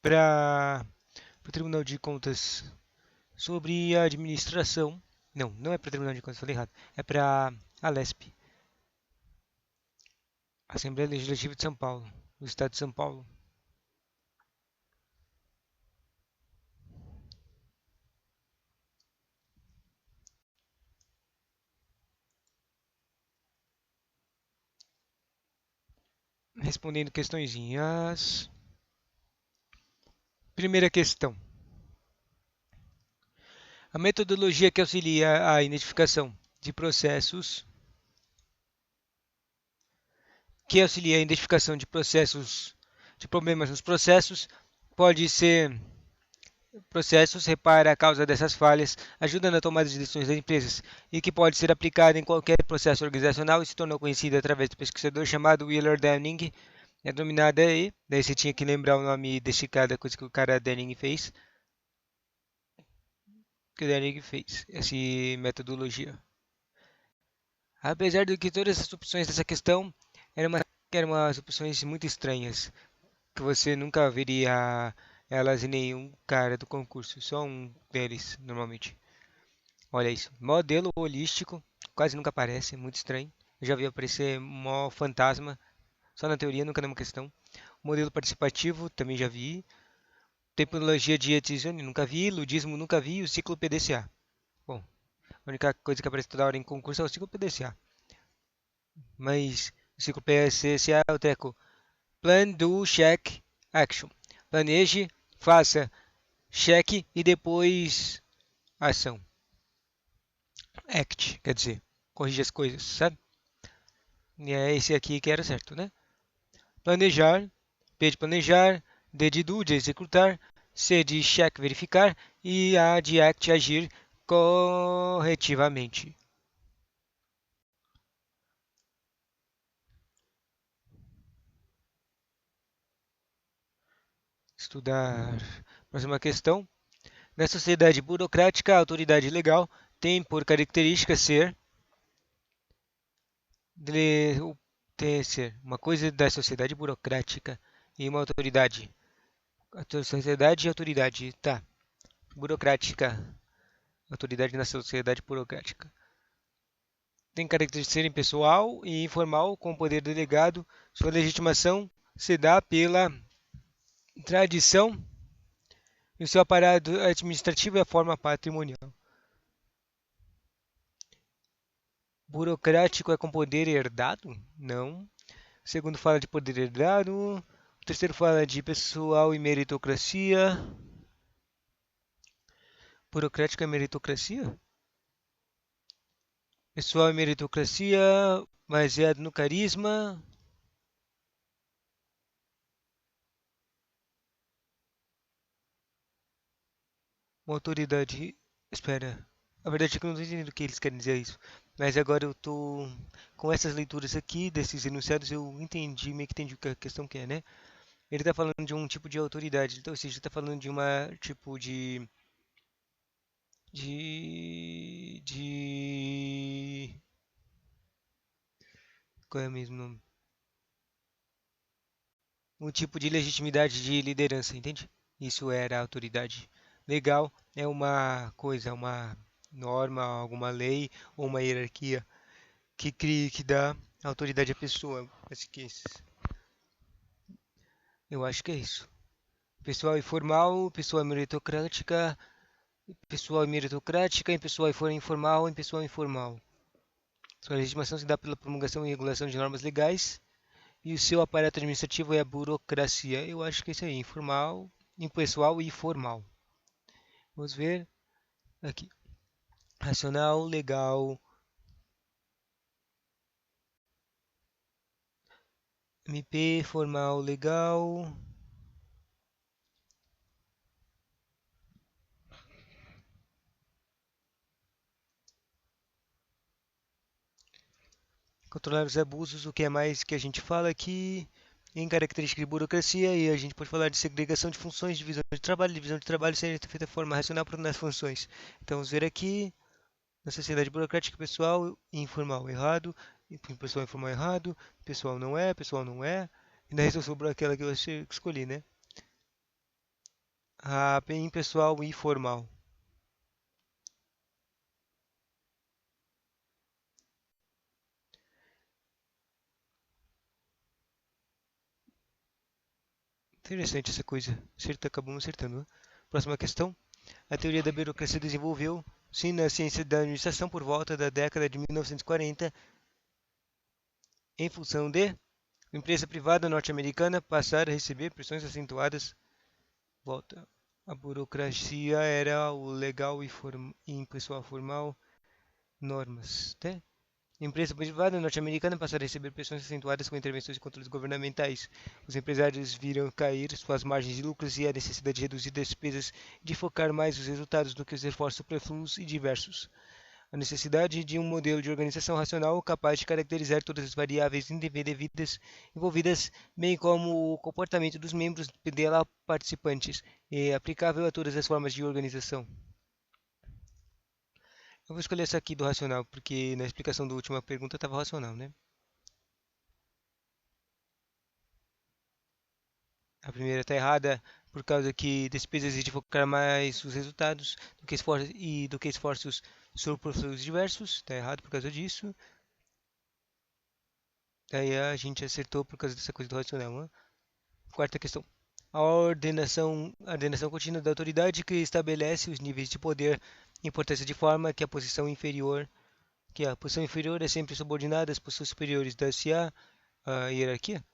para o Tribunal de Contas sobre a administração. Não, não é para o Tribunal de Contas, falei errado. É para a LESP, Assembleia Legislativa de São Paulo, do Estado de São Paulo. Respondendo questõezinhas. Primeira questão. A metodologia que auxilia a identificação de processos de problemas nos processos pode ser processos, repara a causa dessas falhas, ajuda na tomada de decisões das empresas e que pode ser aplicada em qualquer processo organizacional e se tornou conhecida através do pesquisador chamado Wheeler Denning. É dominada aí, daí você tinha que lembrar o nome desse cada coisa que o cara Denning fez. Que o Denning fez, essa metodologia. Apesar de que todas as opções dessa questão eram umas opções muito estranhas, que você nunca veria elas em nenhum cara do concurso, só um deles, normalmente. Olha isso, modelo holístico, quase nunca aparece, muito estranho. Eu já vi aparecer mó fantasma, só na teoria, nunca numa questão. Modelo participativo, também já vi. Tecnologia de Etienne, nunca vi. Ludismo, nunca vi. E o ciclo PDCA. Bom, a única coisa que aparece toda hora em concurso é o ciclo PDCA. Mas o ciclo PDCA é o treco. Plan, do, check, action. Planeje, faça, cheque e depois ação. Act, quer dizer, corrige as coisas, sabe? E é esse aqui que era certo, né? Planejar, P de planejar, D de do, de executar, C de check, verificar e A de act, agir corretivamente. Estudar. Próxima questão. Na sociedade burocrática, a autoridade legal tem por característica ser uma coisa da sociedade burocrática e uma autoridade. A sociedade e autoridade, tá. Burocrática. Autoridade na sociedade burocrática. Tem características de serem pessoal e informal, com poder delegado. Sua legitimação se dá pela tradição e o seu aparato administrativo é a forma patrimonial. Burocrático é com poder herdado? Não. O segundo fala de poder herdado. O terceiro fala de pessoal e meritocracia. Burocrático é meritocracia? Pessoal e meritocracia, baseado no carisma. Uma autoridade. Espera. A verdade é que eu não estou entendendo o que eles querem dizer isso. Mas agora eu tô com essas leituras aqui, desses enunciados, eu entendi, meio que entendi o que a questão que é, né? Ele está falando de um tipo de autoridade, então, ou seja, está falando de uma tipo de qual é o mesmo nome? Um tipo de legitimidade de liderança, entende? Isso era a autoridade. Legal é uma coisa, uma norma, alguma lei ou uma hierarquia que cria, que dá autoridade à pessoa. Acho que eu acho que é isso. Pessoal informal, pessoa meritocrática, pessoal meritocrática, em pessoal informal, em pessoal informal. Sua legitimação se dá pela promulgação e regulação de normas legais e o seu aparato administrativo é a burocracia. Eu acho que é isso aí, informal, impessoal e formal. Vamos ver aqui. Racional, legal, MP, formal, legal. Controlar os abusos, o que é mais que a gente fala aqui. Em características de burocracia, e a gente pode falar de segregação de funções, divisão de trabalho ser feita de forma racional para nas funções. Então, vamos ver aqui, na sociedade burocrática, pessoal e informal errado, pessoal informal errado, pessoal não é, e daí só sobrou aquela que eu escolhi, né? Impessoal e formal. Interessante essa coisa. Acabamos acertando, né? Próxima questão. A teoria da burocracia desenvolveu-se na ciência da administração por volta da década de 1940 em função de empresa privada norte-americana passar a receber pressões acentuadas. Volta. A burocracia era o legal e impessoal formal normas, né? Empresa privada norte-americana passou a receber pressões acentuadas com intervenções e controles governamentais. Os empresários viram cair suas margens de lucros e a necessidade de reduzir despesas e de focar mais os resultados do que os esforços superfluos e diversos. A necessidade de um modelo de organização racional capaz de caracterizar todas as variáveis indevidas envolvidas, bem como o comportamento dos membros dela participantes, e aplicável a todas as formas de organização. Eu vou escolher essa aqui do racional, porque na explicação da última pergunta estava racional, né? A primeira está errada por causa que despesas de focar mais os resultados do que esforços superfluos diversos. Está errado por causa disso. Daí a gente acertou por causa dessa coisa do racional, né? Quarta questão. A ordenação contínua da autoridade que estabelece os níveis de poder e importância de forma que a posição inferior é sempre subordinada às posições superiores, dá-se a hierarquia.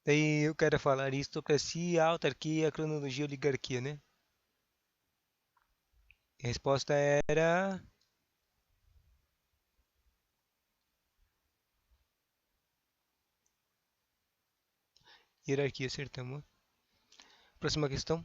Daí eu quero falar aristocracia, autarquia, cronologia, oligarquia, né? A resposta era hierarquia, acertamos. Próxima questão.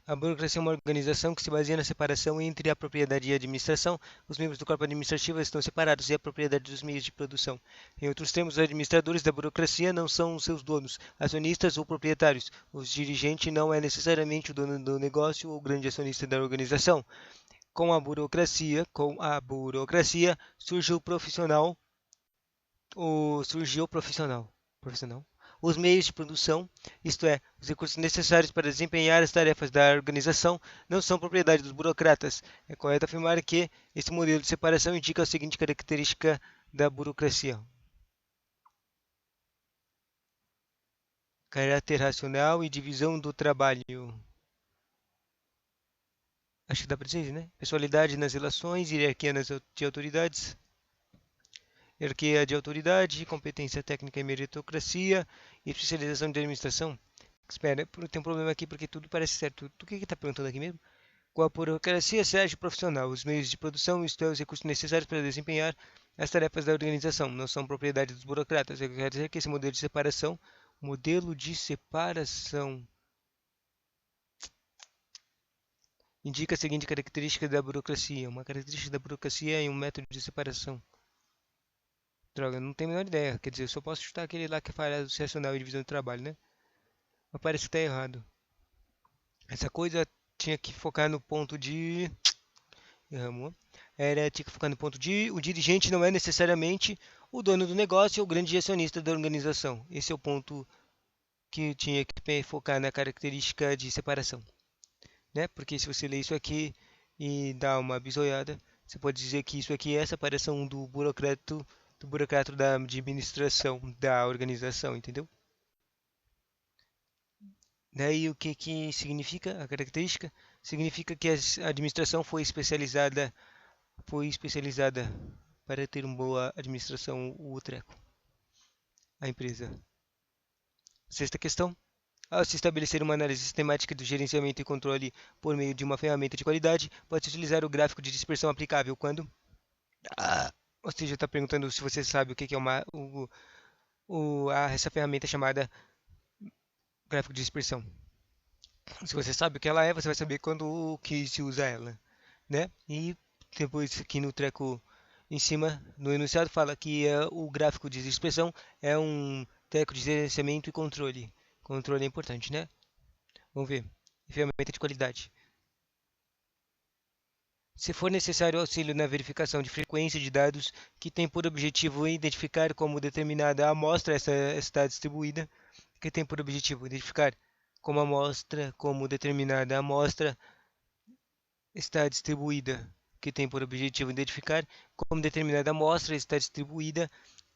A burocracia é uma organização que se baseia na separação entre a propriedade e a administração. Os membros do corpo administrativo estão separados e a propriedade dos meios de produção. Em outros termos, os administradores da burocracia não são seus donos, acionistas ou proprietários. O dirigente não é necessariamente o dono do negócio ou o grande acionista da organização. Com a burocracia surgiu o profissional. Os meios de produção, isto é, os recursos necessários para desempenhar as tarefas da organização, não são propriedade dos burocratas. É correto afirmar que esse modelo de separação indica a seguinte característica da burocracia: caráter racional e divisão do trabalho. Acho que dá para dizer, né? Pessoalidade nas relações, de autoridades, hierarquia de autoridade, competência técnica e meritocracia e especialização de administração. Espera, tem um problema aqui porque tudo parece certo. O que está perguntando aqui mesmo? Com a burocracia se age profissional. Os meios de produção, isto é, os recursos necessários para desempenhar as tarefas da organização, não são propriedade dos burocratas. Eu quero dizer que esse modelo de separação indica a seguinte característica da burocracia. Uma característica da burocracia é um método de separação. Droga, não tenho a menor ideia. Quer dizer, eu só posso chutar aquele lá que fala do racional e divisão do trabalho, né? Mas parece que está errado. Essa coisa tinha que focar no ponto de. Erramos. Tinha que focar no ponto de. O dirigente não é necessariamente o dono do negócio ou o grande acionista da organização. Esse é o ponto que tinha que focar na característica de separação, né? Porque se você ler isso aqui e dá uma bisoiada, você pode dizer que isso aqui é a separação do burocrata da administração da organização, entendeu? Daí o que que significa a característica? Significa que a administração foi especializada para ter uma boa administração o treco, a empresa. Sexta questão. Ao se estabelecer uma análise sistemática do gerenciamento e controle por meio de uma ferramenta de qualidade, pode-se utilizar o gráfico de dispersão aplicável quando. Ou seja, está perguntando se você sabe o que que é essa ferramenta chamada gráfico de dispersão. Se você sabe o que ela é, você vai saber quando que se usa ela, né? E depois aqui no treco em cima, no enunciado, fala que o gráfico de expressão é um treco de gerenciamento e controle. Controle é importante, né? Vamos ver. Ferramenta de qualidade. Se for necessário auxílio na verificação de frequência de dados que tem por objetivo identificar como determinada amostra essa está distribuída, que tem por objetivo identificar como determinada amostra está distribuída, que tem por objetivo identificar como determinada amostra está distribuída.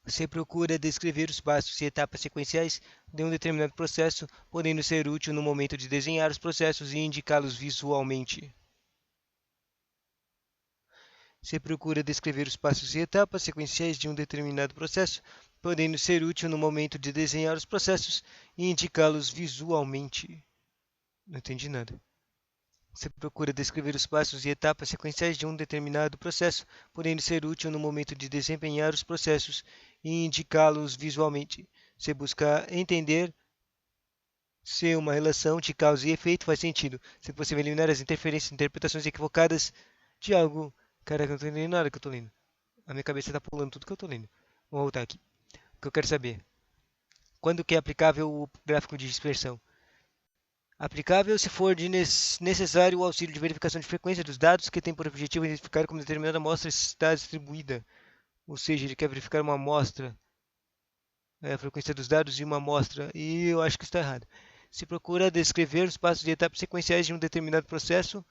Você procura descrever os passos e etapas sequenciais de um determinado processo, podendo ser útil no momento de desenhar os processos e indicá-los visualmente. Você procura descrever os passos e etapas sequenciais de um determinado processo, podendo ser útil no momento de desenhar os processos e indicá-los visualmente. Não entendi nada. Você procura descrever os passos e etapas sequenciais de um determinado processo, podendo ser útil no momento de desempenhar os processos e indicá-los visualmente. Você busca entender se uma relação de causa e efeito faz sentido. Se você vai eliminar as interferências e interpretações equivocadas de algo. Caraca, eu não tô entendendo nada que eu tô lendo. A minha cabeça tá pulando tudo que eu tô lendo. Vou voltar aqui. O que eu quero saber. Quando que é aplicável o gráfico de dispersão? Aplicável se for necessário o auxílio de verificação de frequência dos dados que tem por objetivo identificar como determinada amostra está distribuída. Ou seja, ele quer verificar uma amostra, a frequência dos dados de uma amostra, e eu acho que está errado. Se procura descrever os passos e etapas sequenciais de um determinado processo.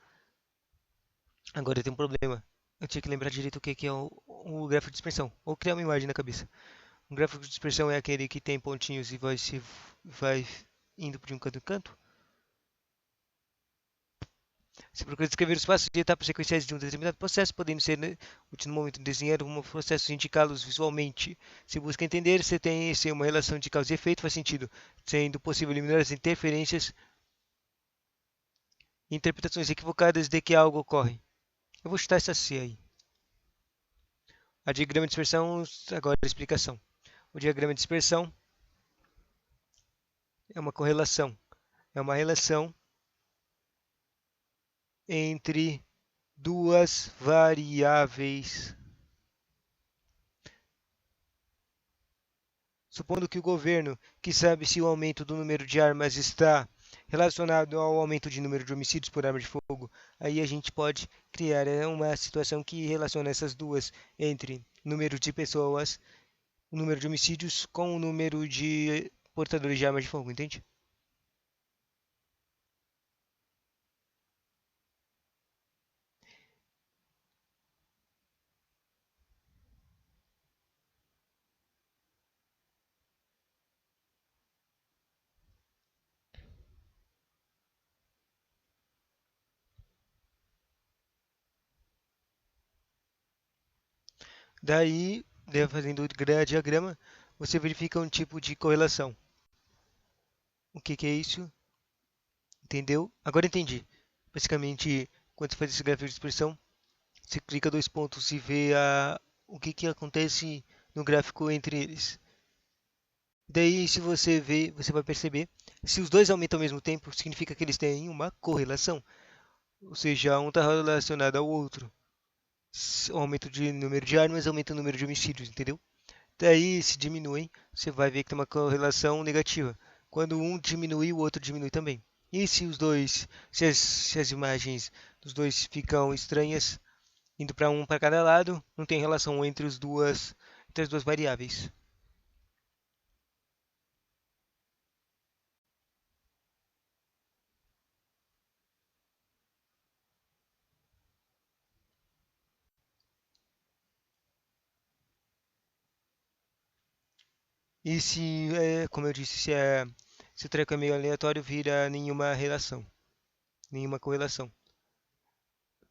Agora tem um problema. Eu tinha que lembrar direito o que é o gráfico de dispersão, ou criar uma imagem na cabeça. Um gráfico de dispersão é aquele que tem pontinhos e vai indo de um canto em canto. Você procura descrever os passos e etapas sequenciais de um determinado processo, podendo ser útil no momento de desenhar um processo e indicá-los visualmente. Se busca entender se uma relação de causa e efeito faz sentido, sendo possível eliminar as interferências e interpretações equivocadas de que algo ocorre. Eu vou chutar essa C aí. A diagrama de dispersão, agora a explicação. O diagrama de dispersão é uma correlação, é uma relação entre duas variáveis. Supondo que o governo, que sabe se o aumento do número de armas está relacionado ao aumento de número de homicídios por arma de fogo, aí a gente pode criar uma situação que relaciona essas duas entre número de pessoas, o número de homicídios com o número de portadores de armas de fogo, entende? Daí, fazendo o diagrama, você verifica um tipo de correlação. O que é isso? Entendeu? Agora entendi. Basicamente, quando você faz esse gráfico de dispersão, você clica dois pontos e vê o que acontece no gráfico entre eles. Daí, se você ver, você vai perceber, se os dois aumentam ao mesmo tempo, significa que eles têm uma correlação. Ou seja, um está relacionado ao outro. O aumento de número de armas aumenta o número de homicídios, entendeu? Daí, se diminuem, você vai ver que tem uma correlação negativa. Quando um diminui, o outro diminui também. E se os dois, se as imagens dos dois ficam estranhas, indo para um para cada lado, não tem relação entre as duas variáveis. E se, como eu disse, se o treco é meio aleatório, vira nenhuma relação, nenhuma correlação,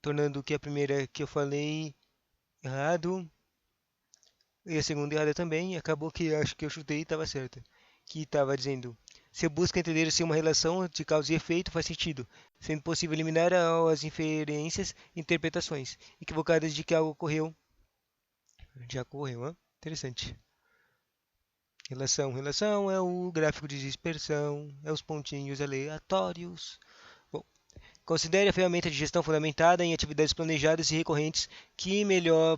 tornando que a primeira que eu falei errado e a segunda errada também, e acabou que acho que eu chutei e estava certa. Que estava dizendo, você busca entender se uma relação de causa e efeito faz sentido, sendo possível eliminar as inferências e interpretações equivocadas de que algo ocorreu. Já ocorreu, hein? Interessante. Relação é o gráfico de dispersão, é os pontinhos aleatórios. Bom, considere a ferramenta de gestão fundamentada em atividades planejadas e recorrentes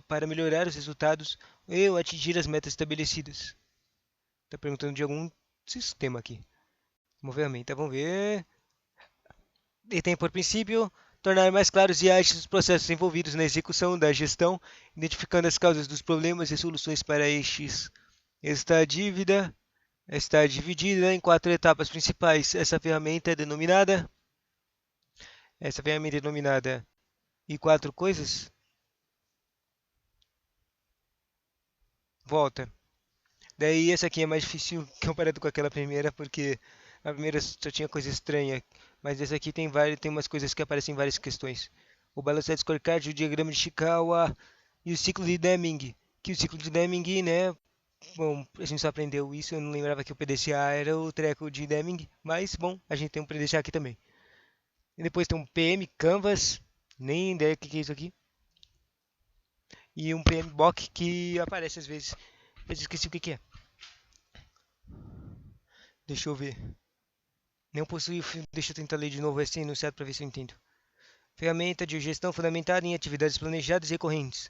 para melhorar os resultados ou atingir as metas estabelecidas. Está perguntando de algum sistema aqui. Uma ferramenta, vamos ver. E tem por princípio tornar mais claros e ágeis os processos envolvidos na execução da gestão, identificando as causas dos problemas e soluções para estes. Esta dívida está dividida em quatro etapas principais. Essa ferramenta é denominada e quatro coisas, volta. Daí essa aqui é mais difícil comparado com aquela primeira, porque a primeira só tinha coisa estranha, mas essa aqui tem umas coisas que aparecem em várias questões. O balançado scorecard, o diagrama de Chikawa e o ciclo de Deming. Que o ciclo de Deming, né? Bom, a gente só aprendeu isso, eu não lembrava que o PDCA era o treco de Deming, mas bom, a gente tem um PDCA aqui também. E depois tem um PM Canvas, nem ideia do que é isso aqui. E um PM Bock que aparece às vezes, mas esqueci o que é. Deixa eu ver. Não possui. Deixa eu tentar ler de novo esse enunciado para ver se eu entendo. Ferramenta de gestão fundamentada em atividades planejadas e recorrentes.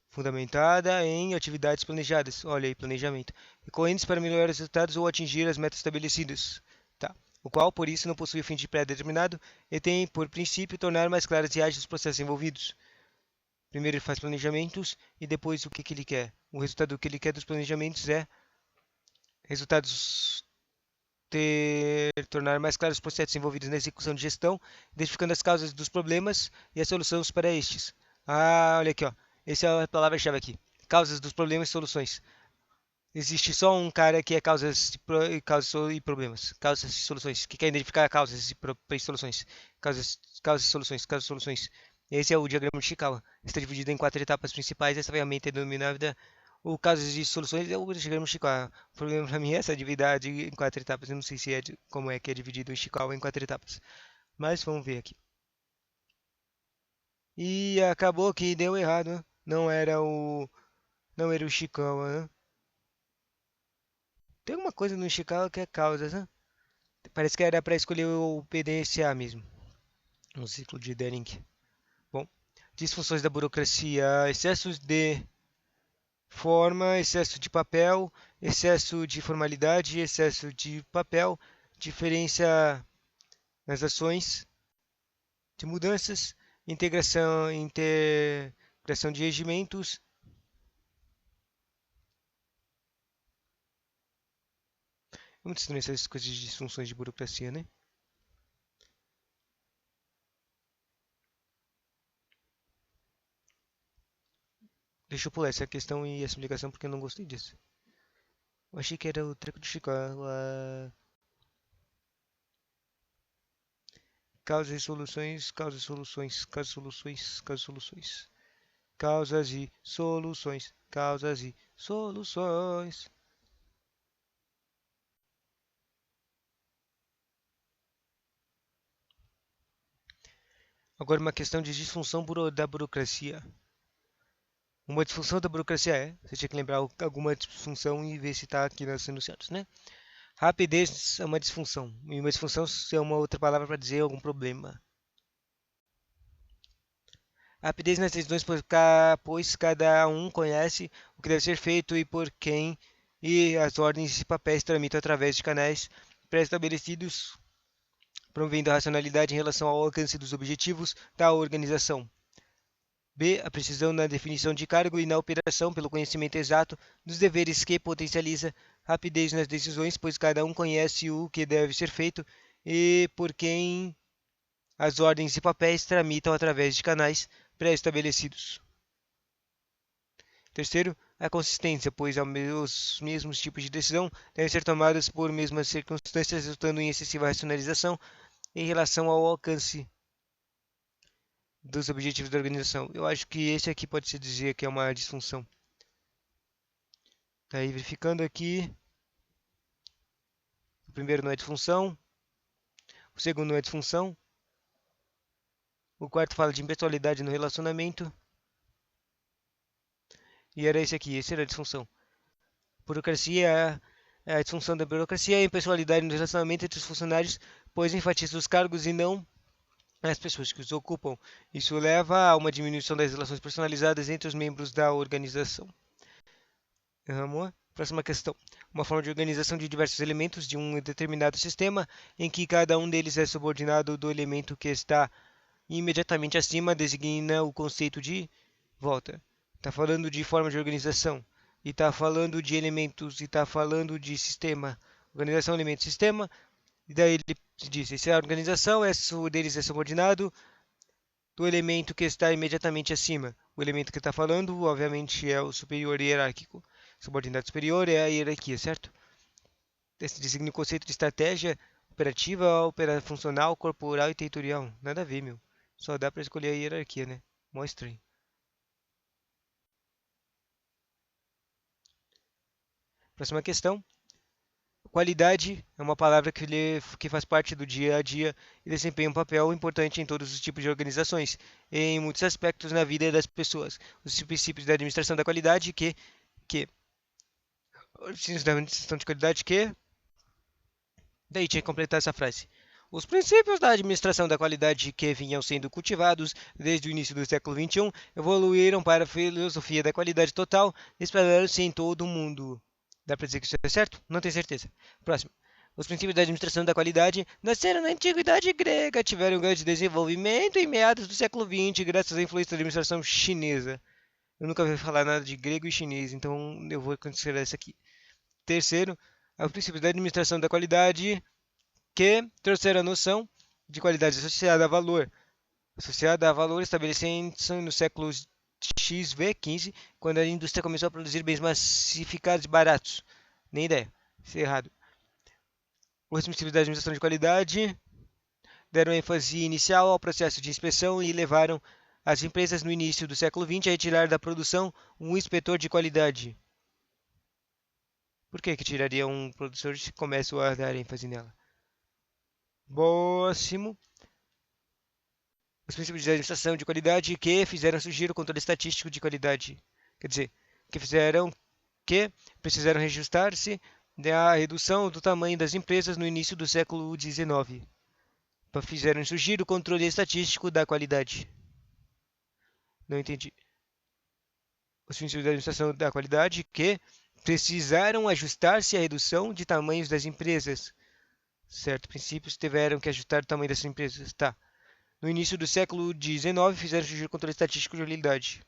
Fundamentada em atividades planejadas. Olha aí, planejamento. Recorrentes para melhorar os resultados ou atingir as metas estabelecidas. Tá. O qual, por isso, não possui fim de pré-determinado e tem, por princípio, tornar mais claros e ágeis os processos envolvidos. Primeiro ele faz planejamentos e depois o que ele quer. O resultado que ele quer dos planejamentos é resultados tornar mais claros os processos envolvidos na execução de gestão, identificando as causas dos problemas e as soluções para estes. Ah, olha aqui, ó. Essa é a palavra-chave aqui. Causas dos problemas e soluções. Existe só um cara que é causas e problemas. Causas e soluções. Que quer identificar causas e soluções. Causas e soluções. Causas e soluções. Esse é o diagrama de Chikawa. Está dividido em quatro etapas principais. Essa ferramenta é denominada o casos e soluções é o diagrama de Chikawa. O problema para mim é essa atividade em quatro etapas. Eu não sei se como é que é dividido o Chikawa em quatro etapas. Mas vamos ver aqui. E acabou que deu errado, né? Não era o Chikawa, né? Tem alguma coisa no Ishikawa que é causas, né? Parece que era para escolher o PDCA mesmo. No ciclo de Denning. Bom, disfunções da burocracia, excessos de forma, excesso de papel, excesso de formalidade, excesso de papel, diferença nas ações de mudanças, integração de regimentos. É muito estranho essas coisas de disfunções de burocracia, né? Deixa eu pular essa questão e essa explicação porque eu não gostei disso. Eu achei que era o treco de Chicago. Causas e soluções, causas e soluções, causas e soluções, causas e soluções. Causas e soluções, causas e soluções. Agora uma questão de disfunção da burocracia. Uma disfunção da burocracia você tinha que lembrar alguma disfunção e ver se está aqui nas enunciados, né? Rapidez é uma disfunção. E uma disfunção é uma outra palavra para dizer algum problema. Rapidez nas decisões, pois cada um conhece o que deve ser feito e por quem, e as ordens e papéis tramitam através de canais pré-estabelecidos, promovendo a racionalidade em relação ao alcance dos objetivos da organização. B. A precisão na definição de cargo e na operação pelo conhecimento exato dos deveres que potencializa rapidez nas decisões, pois cada um conhece o que deve ser feito e por quem as ordens e papéis tramitam através de canais pré-estabelecidos. Terceiro, a consistência, pois os mesmos tipos de decisão devem ser tomados por mesmas circunstâncias, resultando em excessiva racionalização em relação ao alcance dos objetivos da organização. Eu acho que esse aqui pode se dizer que é uma disfunção. Tá aí verificando aqui, o primeiro não é disfunção, o segundo não é disfunção, o quarto fala de impessoalidade no relacionamento, e era esse era a disfunção. Burocracia, a disfunção da burocracia e a impessoalidade no relacionamento entre os funcionários, pois enfatiza os cargos e não as pessoas que os ocupam. Isso leva a uma diminuição das relações personalizadas entre os membros da organização. Vamos. Próxima questão. Uma forma de organização de diversos elementos de um determinado sistema, em que cada um deles é subordinado do elemento que está imediatamente acima, designa o conceito de volta. Está falando de forma de organização, e está falando de elementos, e está falando de sistema. Organização, elemento, sistema. E daí ele diz, se a organização deles é subordinado do elemento que está imediatamente acima. O elemento que está falando, obviamente, é o superior hierárquico. Subordinado superior é a hierarquia, certo? Esse designa o conceito de estratégia operativa, funcional, corporal e territorial. Nada a ver, meu. Só dá para escolher a hierarquia, né? Mó estranho. Próxima questão. Qualidade é uma palavra que faz parte do dia a dia e desempenha um papel importante em todos os tipos de organizações e em muitos aspectos na vida das pessoas. Os princípios da administração da qualidade que os princípios da administração de qualidade que daí tinha que completar essa frase. Os princípios da administração da qualidade que vinham sendo cultivados desde o início do século XXI evoluíram para a filosofia da qualidade total, espalhando-se em todo o mundo. Dá para dizer que isso é certo? Não tenho certeza. Próximo. Os princípios da administração da qualidade nasceram na antiguidade grega, tiveram um grande desenvolvimento em meados do século XX, graças à influência da administração chinesa. Eu nunca ouvi falar nada de grego e chinês, então eu vou considerar isso aqui. Terceiro, os princípios da administração da qualidade que trouxeram a noção de qualidade associada a valor estabelecendo-se no século XV, quando a indústria começou a produzir bens massificados e baratos. Nem ideia, isso é errado. Os princípios da administração de qualidade deram ênfase inicial ao processo de inspeção e levaram as empresas no início do século XX a retirar da produção um inspetor de qualidade. Por que tiraria um produtor se começa a dar ênfase nela? Próximo. Os princípios de administração de qualidade que fizeram surgir o controle estatístico de qualidade. Quer dizer, que precisaram reajustar-se da redução do tamanho das empresas no início do século XIX. Fizeram surgir o controle estatístico da qualidade. Não entendi. Os princípios de administração da qualidade que precisaram ajustar-se à redução de tamanhos das empresas. Certo, princípios tiveram que ajustar o tamanho das empresas. Tá. No início do século XIX, fizeram surgir o controle estatístico de qualidade.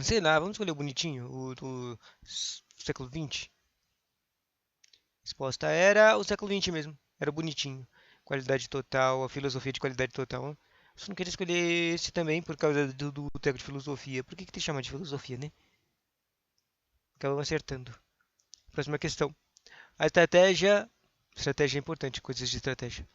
Sei lá, vamos escolher o bonitinho, o do século XX. Resposta era o século XX mesmo. Era o bonitinho. Qualidade total, a filosofia de qualidade total. Só não queria escolher esse também por causa do boteco de filosofia. Por que tem que chamar de filosofia, né? Acabamos acertando. Próxima questão. A estratégia. Estratégia é importante, coisas de estratégia.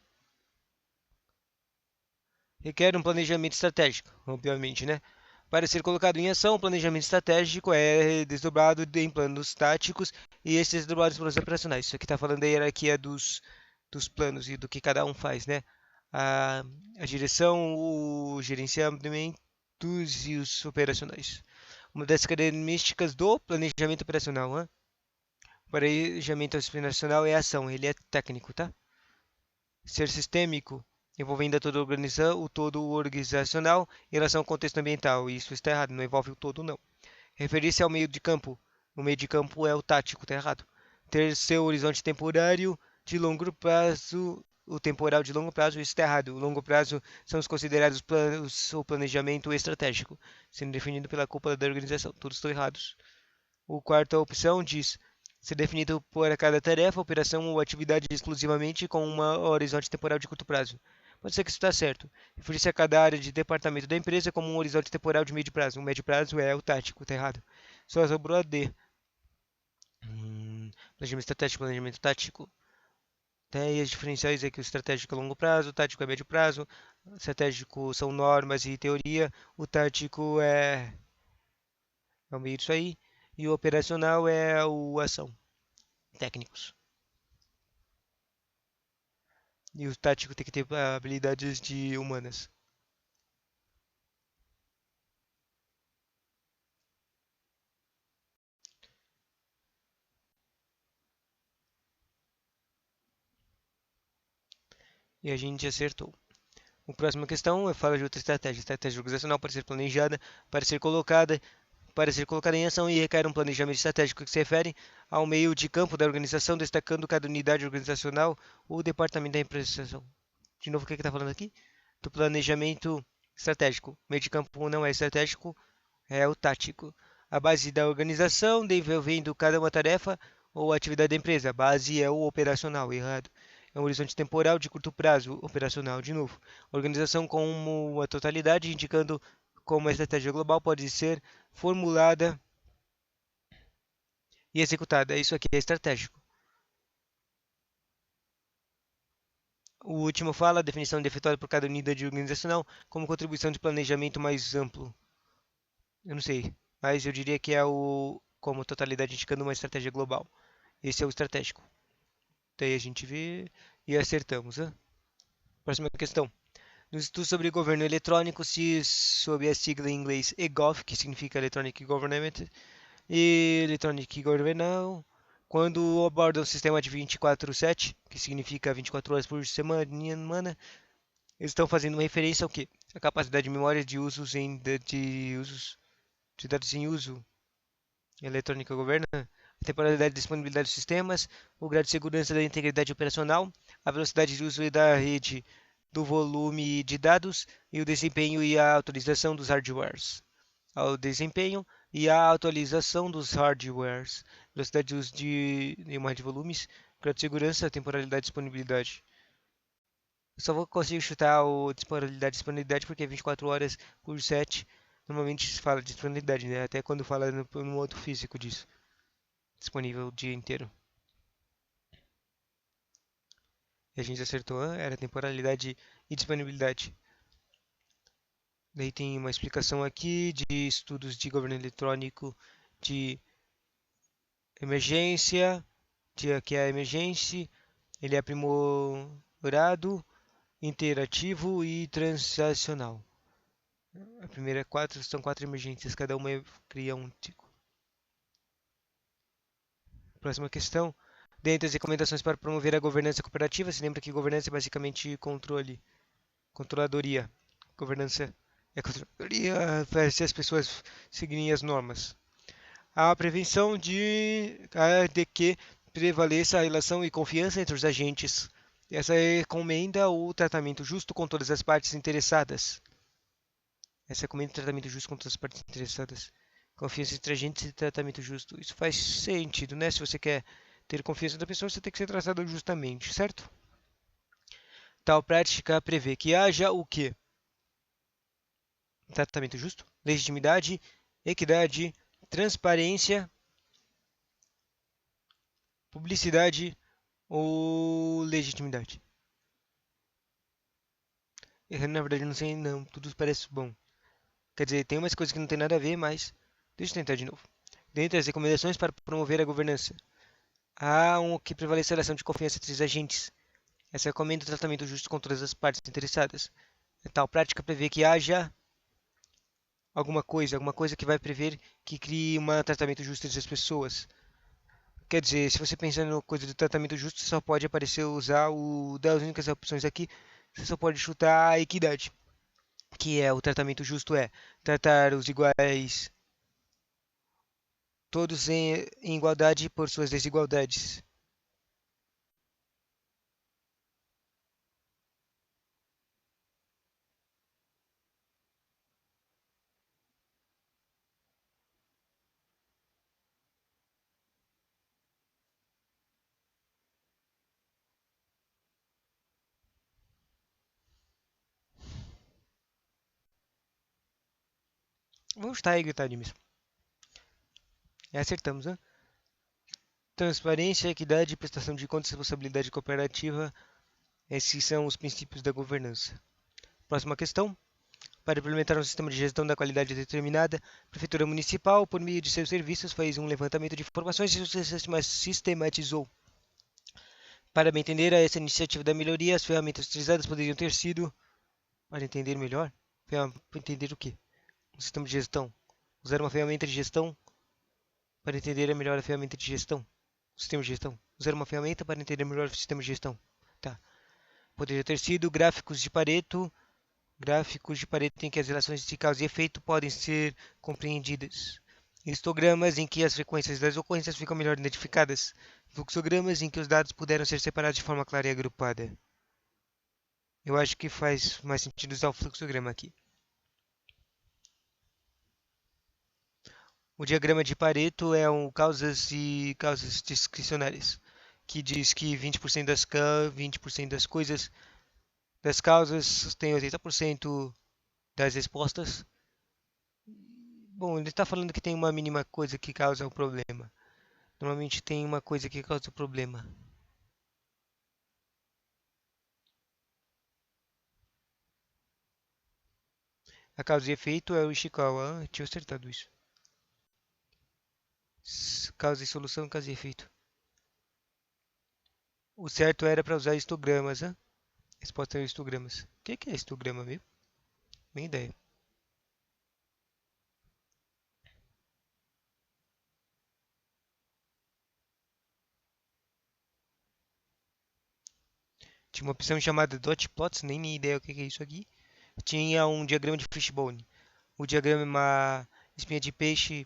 Requer um planejamento estratégico, obviamente, né? Para ser colocado em ação, o planejamento estratégico é desdobrado em planos táticos e esses desdobrados em planos operacionais. Isso aqui está falando da hierarquia dos planos e do que cada um faz, né? A, a direção, o gerenciamento e os operacionais. Uma das características do planejamento operacional, né? O planejamento operacional é ação, ele é técnico, tá? Ser sistêmico, envolvendo o todo organizacional em relação ao contexto ambiental. E isso está errado, não envolve o todo, não. Referir-se ao meio de campo. O meio de campo é o tático, está errado. Ter seu horizonte temporário de longo prazo, o temporal de longo prazo, isso está errado. O longo prazo são os considerados o planejamento estratégico, sendo definido pela cúpula da organização. Todos estão errados. O quarta opção diz ser definido por cada tarefa, operação ou atividade exclusivamente com um horizonte temporal de curto prazo. Pode ser que isso está certo. Referir-se a cada área de departamento da empresa como um horizonte temporal de médio prazo. O médio prazo é o tático, está errado. Só sobrou a D. Planejamento estratégico, planejamento tático. Tem as diferenciais aqui, o estratégico é longo prazo, o tático é médio prazo. O estratégico são normas e teoria. O tático é o meio disso aí. E o operacional é o ação. Técnicos. E o tático tem que ter habilidades de humanas. E a gente acertou. A próxima questão fala de outra estratégia. Estratégia organizacional para ser planejada, para ser colocada em ação e requer um planejamento estratégico que se refere ao meio de campo da organização, destacando cada unidade organizacional ou departamento da empresa. De novo, o que está falando aqui? Do planejamento estratégico. O meio de campo não é estratégico, é o tático. A base da organização, envolvendo cada uma tarefa, ou atividade da empresa. Base é o operacional, errado. É um horizonte temporal de curto prazo, operacional de novo. Organização como a totalidade, indicando como a estratégia global pode ser formulada e executada. Isso aqui é estratégico. O último fala a definição de efetuada por cada unidade organizacional como contribuição de planejamento mais amplo. Eu não sei, mas eu diria que é o como totalidade indicando uma estratégia global. Esse é o estratégico. Daí a gente vê e acertamos, né? Próxima questão. Nos estudos sobre governo eletrônico, se sob a sigla em inglês EGOV, que significa Electronic Government, e Electronic Governance, quando abordam o sistema de 24/7, que significa 24 horas por semana, eles estão fazendo uma referência ao quê? A capacidade de memória de usos de dados em uso eletrônica governa a temporalidade e disponibilidade dos sistemas, o grau de segurança da integridade operacional, a velocidade de uso da rede, do volume de dados e o desempenho e a atualização dos hardwares. Ao desempenho e a atualização dos hardwares, velocidade de uso de mais de volumes, grau de segurança, temporalidade e disponibilidade. Eu só vou conseguir chutar o disponibilidade e disponibilidade porque é 24 horas por 7. Normalmente se fala de disponibilidade, né? Até quando fala no modo físico disso. Disponível o dia inteiro. E a gente acertou, era temporalidade e disponibilidade. Daí tem uma explicação aqui de estudos de governo eletrônico de emergência, que é a emergência, ele é aprimorado, interativo e transacional. A primeira é são quatro emergências, cada uma cria um ciclo. Próxima questão. Dentre as recomendações para promover a governança cooperativa, se lembra que governança é basicamente controle, controladoria. Governança é controladoria, faz as pessoas seguirem as normas. A prevenção de que prevaleça a relação e confiança entre os agentes. Essa recomenda o tratamento justo com todas as partes interessadas. Essa recomenda o tratamento justo com todas as partes interessadas. Confiança entre agentes e tratamento justo. Isso faz sentido, né? Se você quer ter confiança da pessoa, você tem que ser tratado justamente, certo? Tal prática prevê que haja o quê? Tratamento justo, legitimidade, equidade, transparência, publicidade ou legitimidade. Na verdade, eu não sei não, tudo parece bom. Quer dizer, tem umas coisas que não tem nada a ver, mas deixa eu tentar de novo. Dentre as recomendações para promover a governança, há um que prevaleça a relação de confiança entre os agentes. Essa recomenda o tratamento justo com todas as partes interessadas. A tal prática prevê que haja alguma coisa que vai prever que crie um tratamento justo entre as pessoas. Quer dizer, se você pensar no coisa do tratamento justo, só pode aparecer usar o das únicas opções aqui, você só pode chutar a equidade, que é o tratamento justo é tratar os iguais todos em igualdade por suas desigualdades. Vamos chutar a equidade mesmo. E acertamos, né? Transparência, equidade, prestação de contas e responsabilidade cooperativa. Esses são os princípios da governança. Próxima questão. Para implementar um sistema de gestão da qualidade determinada, a Prefeitura Municipal, por meio de seus serviços, fez um levantamento de informações e sistematizou. Para bem entender essa iniciativa da melhoria, as ferramentas utilizadas poderiam ter sido, para entender melhor, para entender o quê? Um sistema de gestão. Usar uma ferramenta de gestão para entender melhor a ferramenta de gestão. O sistema de gestão. Usar uma ferramenta para entender melhor o sistema de gestão. Tá. Poderia ter sido gráficos de Pareto em que as relações de causa e efeito podem ser compreendidas. Histogramas em que as frequências das ocorrências ficam melhor identificadas. Fluxogramas em que os dados puderam ser separados de forma clara e agrupada. Eu acho que faz mais sentido usar o fluxograma aqui. O diagrama de Pareto é um causas e causas discricionárias, que diz que 20% das coisas, das causas, tem 80% das respostas. Bom, ele está falando que tem uma mínima coisa que causa o problema. Normalmente tem uma coisa que causa o problema. A causa e efeito é o Ishikawa. Ah, tinha acertado isso. Causa e solução, causa e efeito. O certo era para usar histogramas, né? Resposta é histogramas. O que é histograma mesmo? Nem ideia. Tinha uma opção chamada dot plots, nem ideia o que é isso aqui. Tinha um diagrama de fishbone. O diagrama espinha de peixe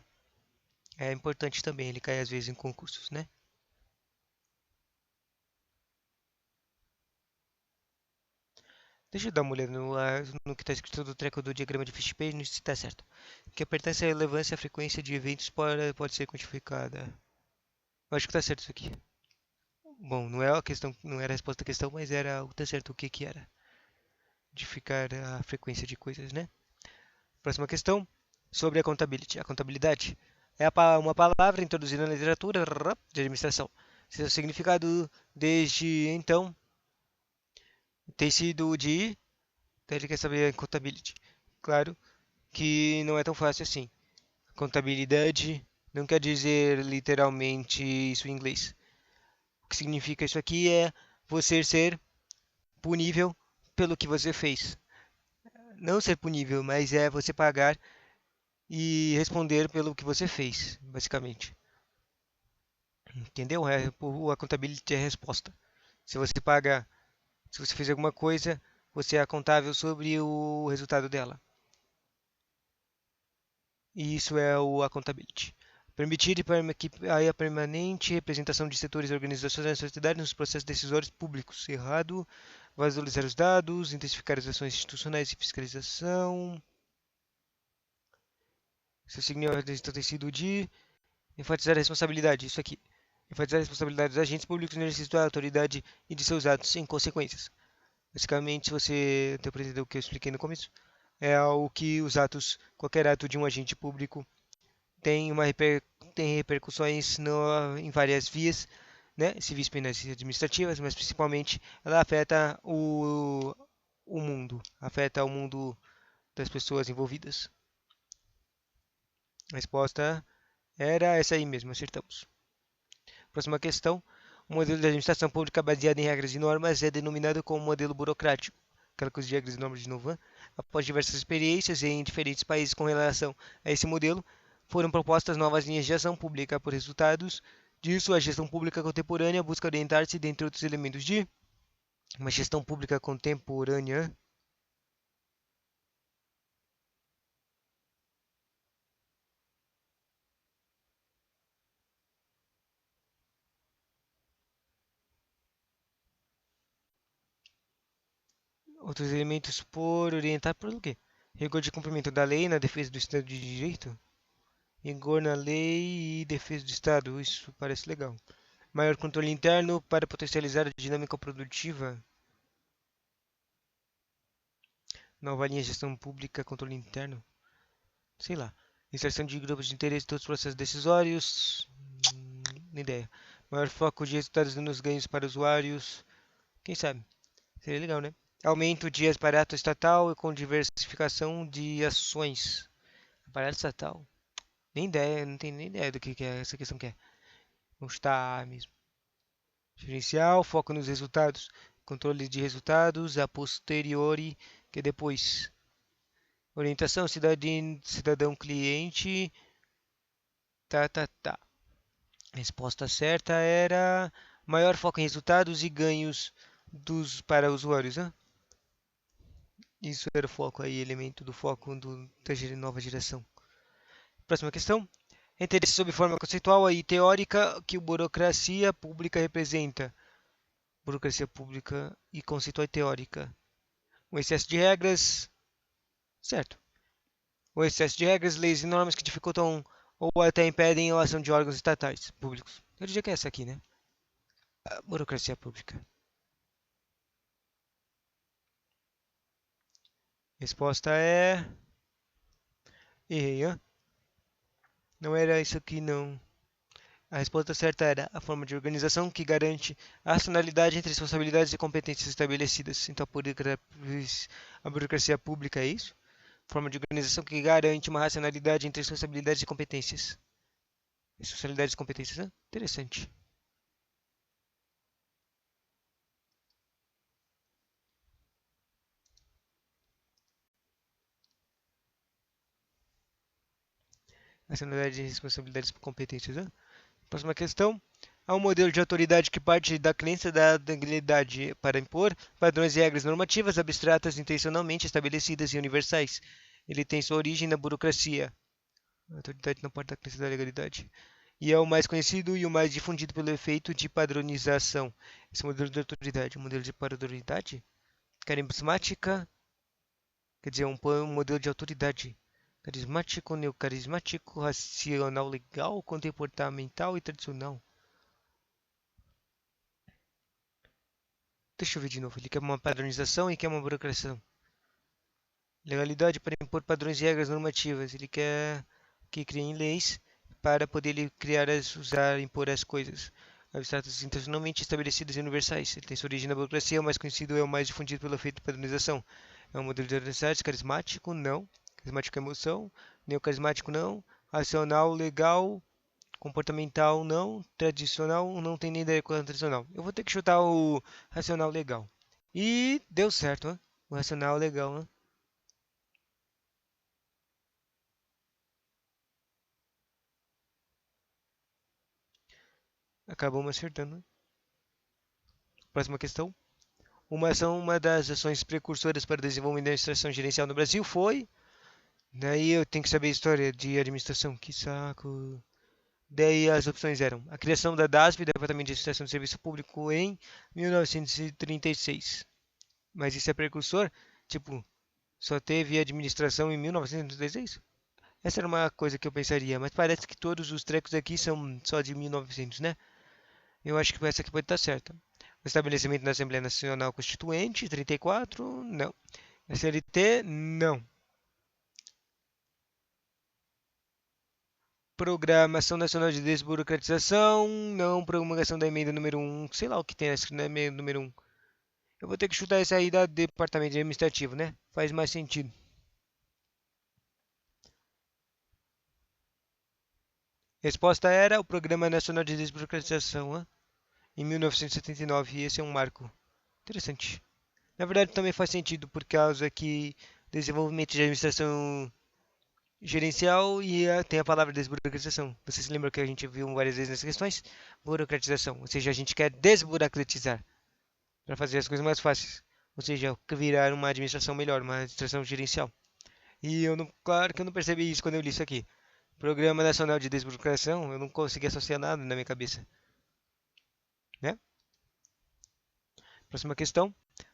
é importante também, ele cai às vezes em concursos, né? Deixa eu dar uma olhada no que está escrito do treco do diagrama de Fishbane, se está certo. Que pertence à relevância e à frequência de eventos pode ser quantificada. Eu acho que está certo isso aqui. Bom, não é a questão, não era a resposta à questão, mas era o tá certo o que que era. De ficar a frequência de coisas, né? Próxima questão, sobre a contabilidade. É uma palavra introduzida na literatura de administração. Seu significado desde então tem sido de. Então ele quer saber a contabilidade. Claro que não é tão fácil assim. Contabilidade não quer dizer literalmente isso em inglês. O que significa isso aqui é você ser punível pelo que você fez. Não ser punível, mas é você pagar e responder pelo que você fez, basicamente. Entendeu? A contabilidade é a resposta. Se você paga, se você fez alguma coisa, você é contável sobre o resultado dela. E isso é o accountability. Permitir a permanente representação de setores e organizações da sociedade nos processos decisórios públicos. Errado. Visualizar os dados, intensificar as ações institucionais de fiscalização. Seu significado tem sido de enfatizar a responsabilidade. Isso aqui. Enfatizar a responsabilidade dos agentes públicos no exercício da autoridade e de seus atos sem consequências. Basicamente, se você interpretar o que eu expliquei no começo, é o que os atos, qualquer ato de um agente público tem tem repercussões em várias vias, né, civis, penais e administrativas, mas principalmente ela afeta afeta o mundo das pessoas envolvidas. A resposta era essa aí mesmo, acertamos. Próxima questão. O modelo de administração pública baseado em regras e normas é denominado como modelo burocrático. Aquela coisa de regras e normas de novo. Né? Após diversas experiências em diferentes países com relação a esse modelo, foram propostas novas linhas de ação pública por resultados disso. A gestão pública contemporânea busca orientar-se, dentre outros elementos, de uma gestão pública contemporânea. Outros elementos por orientar por o quê? Rigor de cumprimento da lei na defesa do Estado de Direito? Rigor na lei e defesa do Estado. Isso parece legal. Maior controle interno para potencializar a dinâmica produtiva. Nova linha de gestão pública, controle interno. Sei lá. Inserção de grupos de interesse em todos os processos decisórios. Nem ideia. Maior foco de resultados nos ganhos para usuários. Quem sabe? Seria legal, né? Aumento de aparato estatal e com diversificação de ações. Aparato estatal. Nem ideia, não tenho nem ideia do que é essa questão que é. Não está mesmo. Gerencial, foco nos resultados. Controle de resultados, a posteriori, que depois. Orientação, cidadão cliente. Tá. A resposta certa era maior foco em resultados e ganhos para usuários, né? Isso era o foco aí, elemento do foco da nova geração. Próxima questão. Interesse sob forma conceitual e teórica que a burocracia pública representa. Burocracia pública e conceitual e teórica. O excesso de regras. Certo. O excesso de regras, leis e normas que dificultam ou até impedem a ação de órgãos estatais públicos. Eu diria que é essa aqui, né? A burocracia pública. Resposta é. Errei, hã? Não era isso aqui, não. A resposta certa era a forma de organização que garante a racionalidade entre responsabilidades e competências estabelecidas. Então, a burocracia pública é isso? Forma de organização que garante uma racionalidade entre responsabilidades e competências. Responsabilidades e competências, né? Interessante. Racionalidade e responsabilidades e competências, né? Próxima questão. Há um modelo de autoridade que parte da crença da legalidade para impor padrões e regras normativas abstratas, intencionalmente estabelecidas e universais. Ele tem sua origem na burocracia. A autoridade não parte da crença da legalidade. E é o mais conhecido e o mais difundido pelo efeito de padronização. Esse modelo de autoridade, o modelo de padronidade, carismática, quer dizer, um modelo de autoridade. Carismático, neocarismático, racional legal, comportamental e tradicional. Deixa eu ver de novo. Ele quer uma padronização e quer uma burocracia. Legalidade para impor padrões e regras normativas. Ele quer que criem leis para poder ele criar, usar, impor as coisas. Abstratas intencionalmente estabelecidas e universais. Ele tem sua origem na burocracia, o mais conhecido é o mais difundido pelo efeito de padronização. É um modelo de organização carismático, não. Carismático é emoção. Neocarismático, não. Racional, legal. Comportamental, não. Tradicional, não tem nem ideia qual é o tradicional. Eu vou ter que chutar o racional legal. E deu certo, hein? O racional legal, hein? Acabamos acertando. Próxima questão. Uma das ações precursoras para o desenvolvimento da administração gerencial no Brasil foi. Daí eu tenho que saber a história de administração. Que saco. Daí as opções eram a criação da DASP, Departamento de Administração do Serviço Público, em 1936. Mas isso é precursor? Tipo, só teve administração em 1936? Essa era uma coisa que eu pensaria, mas parece que todos os trecos aqui são só de 1900, né? Eu acho que essa aqui pode estar certa. O estabelecimento da Assembleia Nacional Constituinte, 34, não. SLT, não. Programação Nacional de Desburocratização, não. Promulgação da emenda número 1, sei lá o que tem essa na emenda número 1. Eu vou ter que chutar essa aí da Departamento Administrativo, né? Faz mais sentido. Resposta era o Programa Nacional de Desburocratização, em 1979, e esse é um marco interessante. Na verdade, também faz sentido por causa que desenvolvimento de administração gerencial e tem a palavra desburocratização. Você se lembra que a gente viu várias vezes nessas questões? Burocratização, ou seja, a gente quer desburocratizar para fazer as coisas mais fáceis, ou seja, virar uma administração melhor, uma administração gerencial. E eu não, claro que eu não percebi isso quando eu li isso aqui. Programa Nacional de Desburocratização, eu não consegui associar nada na minha cabeça, né? Próxima questão.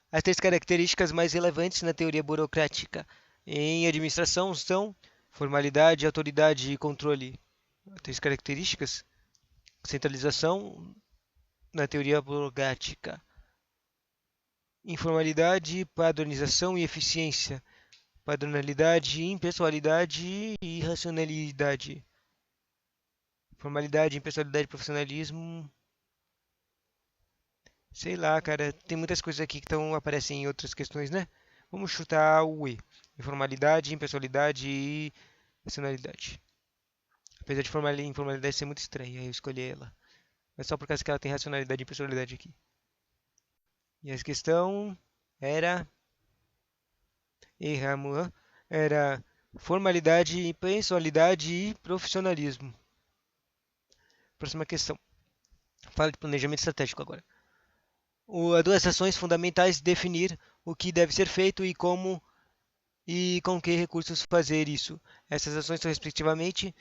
As três características mais relevantes na teoria burocrática em administração são formalidade, autoridade e controle. Três características: centralização na teoria burocrática, informalidade, padronização e eficiência, padronalidade, impessoalidade e racionalidade. Formalidade, impessoalidade, profissionalismo. Sei lá, cara, tem muitas coisas aqui que aparecem em outras questões, né? Vamos chutar o E. Informalidade, impessoalidade e racionalidade. Apesar de informalidade ser muito estranha, eu escolhi ela. Mas só por causa que ela tem racionalidade e impessoalidade aqui. E a questão era. Erramos. Era formalidade, impessoalidade e profissionalismo. Próxima questão. Fala de planejamento estratégico agora. As duas ações fundamentais definir o que deve ser feito e como e com que recursos fazer isso. Essas ações são respectivamente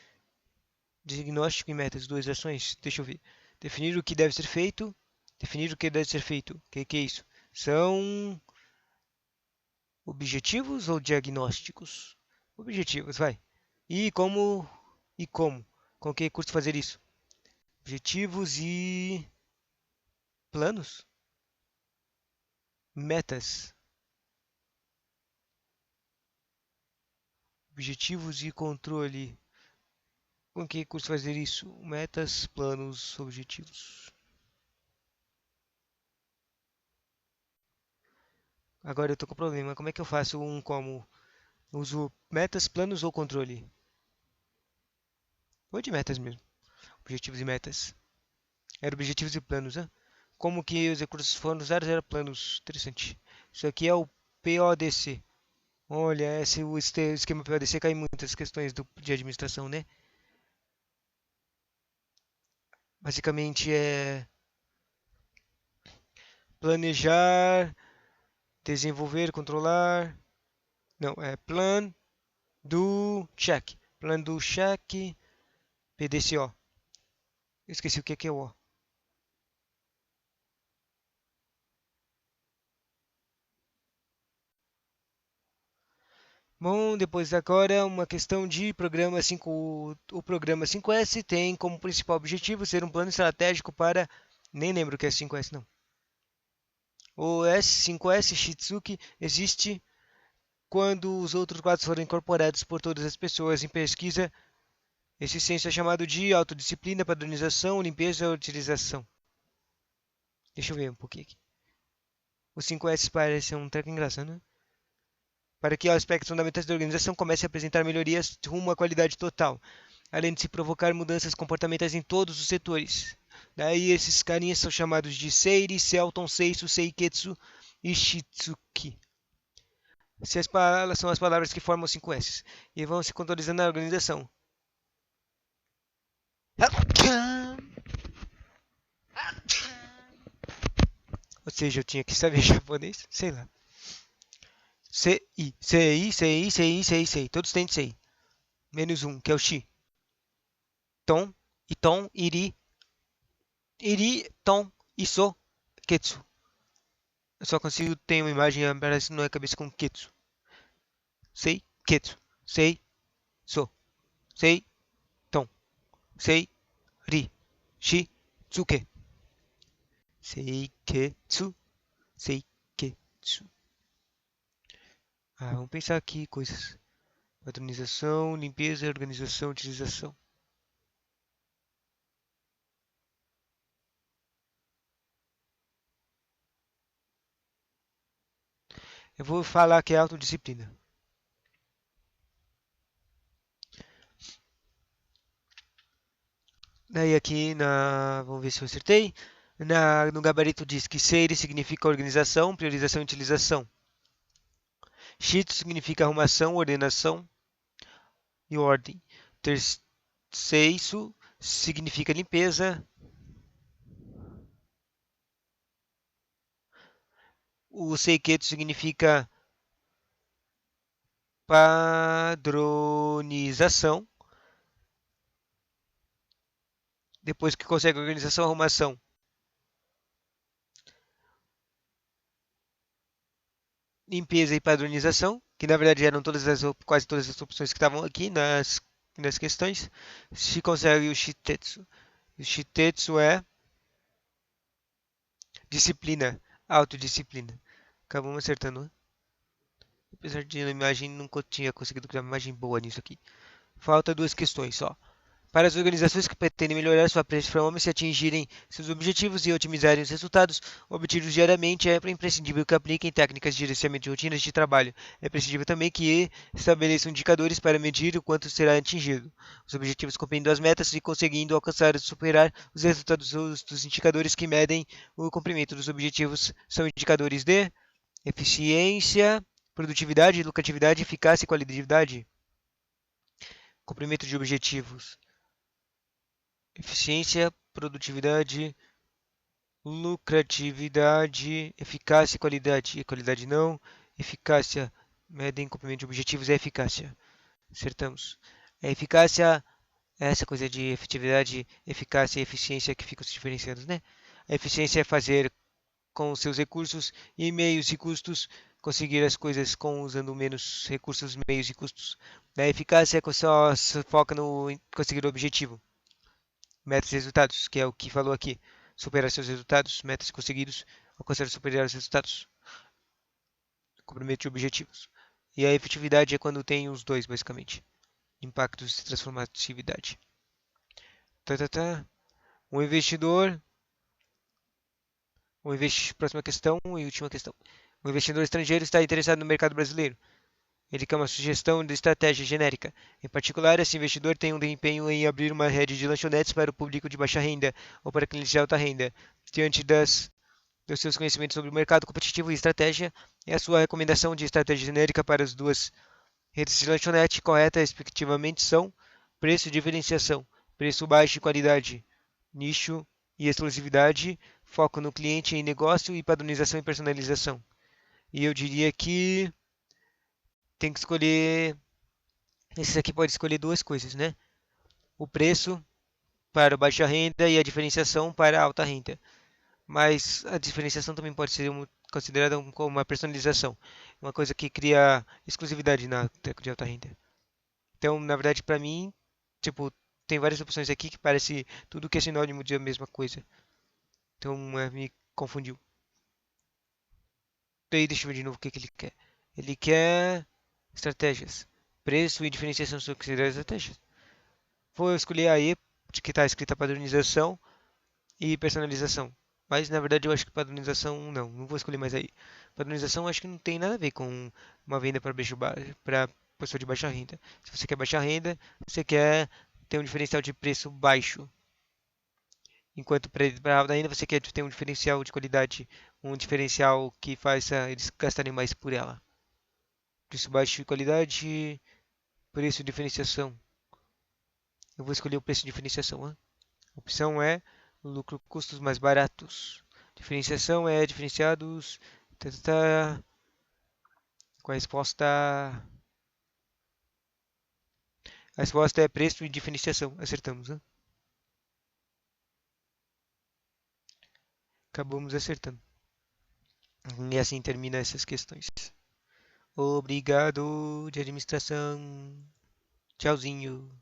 diagnóstico e metas, duas ações. Deixa eu ver. Definir o que deve ser feito, definir o que deve ser feito. O que é isso? São objetivos ou diagnósticos? Objetivos, vai. E como Com que recurso fazer isso? Objetivos e planos? Metas. Objetivos e controle. Com que recurso fazer isso? Metas, planos, objetivos. Agora eu tô com problema. Como é que eu faço um como? Uso metas, planos ou controle? Ou de metas mesmo. Objetivos e metas. Era objetivos e planos, né? Como que os recursos foram usados era planos. Interessante. Isso aqui é o PODC. Olha, o esquema PODC cai em muitas questões de administração, né? Basicamente é planejar, desenvolver, controlar. Não, é plan do check. Plan do check, PDCO. Eu esqueci o que é o O. Bom, depois agora uma questão de programa 5. O programa 5S tem como principal objetivo ser um plano estratégico para. Nem lembro o que é 5S, não. O S5S Shitsuki existe quando os outros quadros foram incorporados por todas as pessoas em pesquisa. Esse senso é chamado de autodisciplina, padronização, limpeza e utilização. Deixa eu ver um pouquinho aqui. O 5S parece um treco engraçado, né? Para que aspectos fundamentais da organização comecem a apresentar melhorias rumo à qualidade total, além de se provocar mudanças comportamentais em todos os setores. Daí esses carinhas são chamados de Seiri, Selton, Seisu, Seiketsu e Shitsuki. Essas palavras são as palavras que formam os 5 S e vão se contorizando na organização. Ou seja, eu tinha que saber japonês, sei lá. Sei, sei, sei, sei, sei, sei. Todos têm de sei. Menos um, que é o Shi. Tom, Iton, Iri, Tom, Iso, Ketsu. Eu só consigo ter uma imagem, parece que não é cabeça com Ketsu. Sei, Ketsu. Sei, So. Sei, Tom. Sei, Ri. Shi, Tsuke. Sei, Ketsu. Sei, Ketsu. Vamos pensar aqui coisas. Padronização, limpeza, organização, utilização. Eu vou falar que é autodisciplina. Daí aqui vamos ver se eu acertei. No gabarito diz que seire significa organização, priorização e utilização. Shitsu significa arrumação, ordenação e ordem. Terceiço significa limpeza. O Seiketsu significa padronização. Depois que consegue organização, arrumação. Limpeza e padronização, que na verdade eram quase todas as opções que estavam aqui nas questões. Se consegue o Shitetsu. O Shitetsu é disciplina, autodisciplina. Acabamos acertando, né? Apesar de a imagem nunca tinha conseguido criar uma imagem boa nisso aqui. Falta duas questões só. Para as organizações que pretendem melhorar sua performance, atingirem seus objetivos e otimizarem os resultados obtidos diariamente, é imprescindível que apliquem técnicas de gerenciamento de rotinas de trabalho. É prescindível também que estabeleçam indicadores para medir o quanto será atingido. Os objetivos cumprindo as metas e conseguindo alcançar e superar os resultados dos indicadores que medem o cumprimento dos objetivos são indicadores de eficiência, produtividade, lucratividade, eficácia e qualidade. Cumprimento de objetivos. Eficiência, produtividade, lucratividade, eficácia e qualidade. E qualidade não. Eficácia, medem cumprimento de objetivos é eficácia. Acertamos. A eficácia, essa coisa de efetividade, eficácia e eficiência que ficam se diferenciando, né? A eficiência é fazer com os seus recursos e meios e custos, conseguir as coisas com usando menos recursos, meios e custos. A eficácia é que só se foca no conseguir o objetivo. Metas e resultados, que é o que falou aqui. Superar seus resultados, metas conseguidos, alcançar superar os resultados, comprometer objetivos. E a efetividade é quando tem os dois, basicamente. Impactos e transformatividade. Tá, tá, tá. O investidor, próxima questão e última questão. O investidor estrangeiro está interessado no mercado brasileiro. Ele quer uma sugestão de estratégia genérica. Em particular, esse investidor tem um desempenho em abrir uma rede de lanchonetes para o público de baixa renda ou para clientes de alta renda. Diante dos seus conhecimentos sobre o mercado competitivo e estratégia, é a sua recomendação de estratégia genérica para as duas redes de lanchonete correta, respectivamente, são preço e diferenciação, preço baixo e qualidade, nicho e exclusividade, foco no cliente em negócio e padronização e personalização. E eu diria que tem que escolher. Esse aqui pode escolher duas coisas, né? O preço para baixa renda e a diferenciação para alta renda. Mas a diferenciação também pode ser considerada como uma personalização, uma coisa que cria exclusividade na de alta renda. Então, na verdade, para mim, tipo, tem várias opções aqui que parece tudo que é sinônimo de a mesma coisa. Então, me confundiu. Daí, deixa eu ver de novo o que, que ele quer. Ele quer estratégias. Preço e diferenciação são consideradas estratégias. Vou escolher a E, que está escrita padronização e personalização. Mas na verdade eu acho que padronização não vou escolher mais aí. Padronização eu acho que não tem nada a ver com uma venda para pessoa de baixa renda. Se você quer baixa renda, você quer ter um diferencial de preço baixo. Enquanto para alta renda você quer ter um diferencial de qualidade, um diferencial que faça eles gastarem mais por ela. Preço baixo e qualidade, preço e diferenciação. Eu vou escolher o preço de diferenciação. A opção é lucro custos mais baratos. Diferenciação é diferenciados. Tá, tá, tá. Com a resposta. A resposta é preço e diferenciação. Acertamos, né? Acabamos acertando. E assim termina essas questões. Obrigado de administração. Tchauzinho.